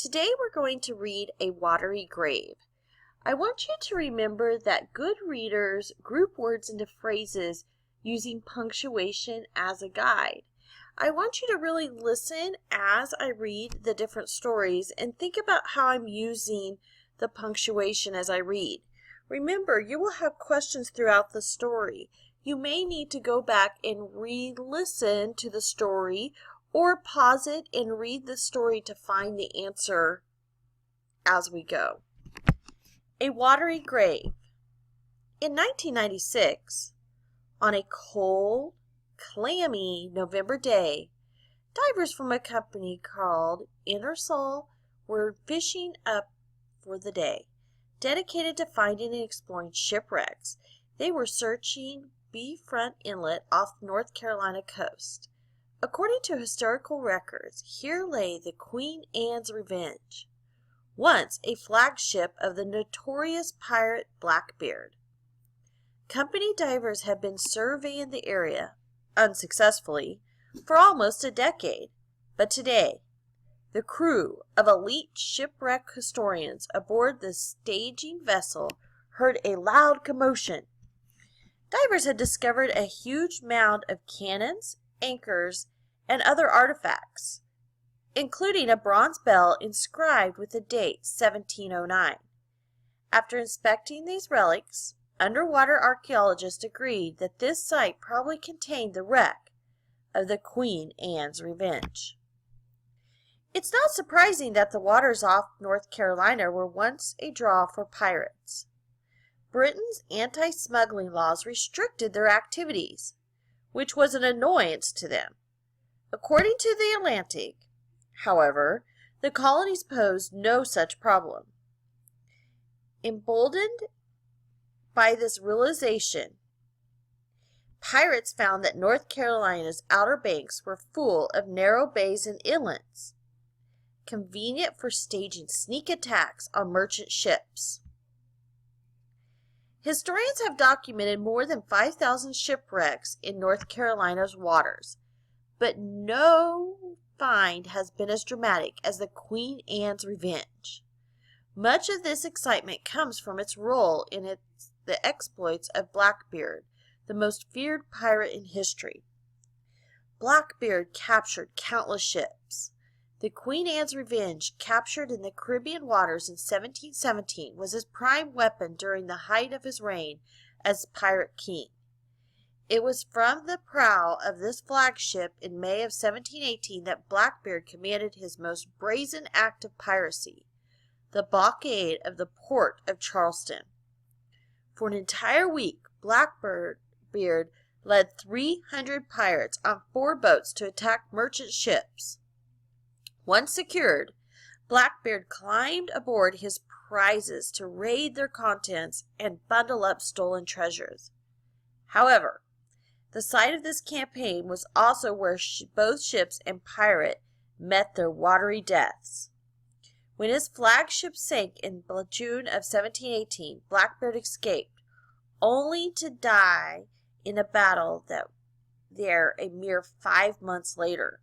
Today we're going to read A Watery Grave. I want you to remember that good readers group words into phrases using punctuation as a guide. I want you to really listen as I read the different stories and think about how I'm using the punctuation as I read. Remember, you will have questions throughout the story. You may need to go back and re-listen to the story or pause it and read the story to find the answer as we go. A Watery Grave. In 1996, on a cold, clammy November day, divers from a company called Ingersoll were fishing up for the day. Dedicated to finding and exploring shipwrecks, they were searching Beefront Inlet off North Carolina coast. According to historical records, here lay the Queen Anne's Revenge, once a flagship of the notorious pirate Blackbeard. Company divers had been surveying the area, unsuccessfully, for almost a decade, but today, the crew of elite shipwreck historians aboard the staging vessel heard a loud commotion. Divers had discovered a huge mound of cannons, anchors, and other artifacts, including a bronze bell inscribed with the date 1709. After inspecting these relics, underwater archaeologists agreed that this site probably contained the wreck of the Queen Anne's Revenge. It's not surprising that the waters off North Carolina were once a draw for pirates. Britain's anti-smuggling laws restricted their activities, which was an annoyance to them. According to the Atlantic, however, the colonies posed no such problem. Emboldened by this realization, pirates found that North Carolina's outer banks were full of narrow bays and inlets, convenient for staging sneak attacks on merchant ships. Historians have documented more than 5,000 shipwrecks in North Carolina's waters, but no find has been as dramatic as the Queen Anne's Revenge. Much of this excitement comes from its role in the exploits of Blackbeard, the most feared pirate in history. Blackbeard captured countless ships. The Queen Anne's Revenge, captured in the Caribbean waters in 1717, was his prime weapon during the height of his reign as pirate king. It was from the prow of this flagship in May of 1718 that Blackbeard committed his most brazen act of piracy, the blockade of the port of Charleston. For an entire week, Blackbeard led 300 pirates on 4 boats to attack merchant ships. Once secured, Blackbeard climbed aboard his prizes to raid their contents and bundle up stolen treasures. However, the site of this campaign was also where both ships and pirate met their watery deaths. When his flagship sank in June of 1718, Blackbeard escaped, only to die in a battle there a mere 5 months later.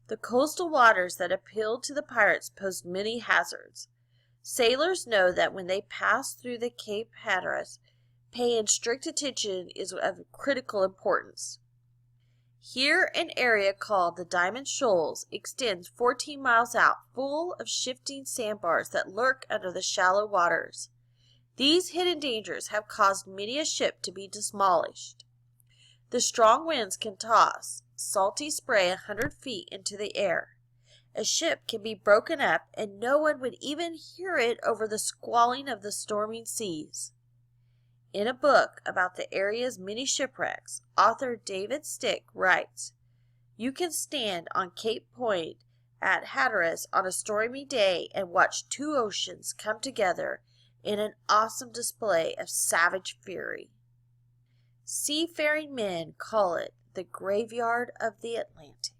The coastal waters that appealed to the pirates posed many hazards. Sailors know that when they pass through the Cape Hatteras, paying strict attention is of critical importance. Here, an area called the Diamond Shoals extends 14 miles out, full of shifting sandbars that lurk under the shallow waters. These hidden dangers have caused many a ship to be demolished. The strong winds can toss salty spray 100 feet into the air. A ship can be broken up and no one would even hear it over the squalling of the storming seas. In a book about the area's many shipwrecks, author David Stick writes, "You can stand on Cape Point at Hatteras on a stormy day and watch 2 oceans come together in an awesome display of savage fury. Seafaring men call it the graveyard of the Atlantic."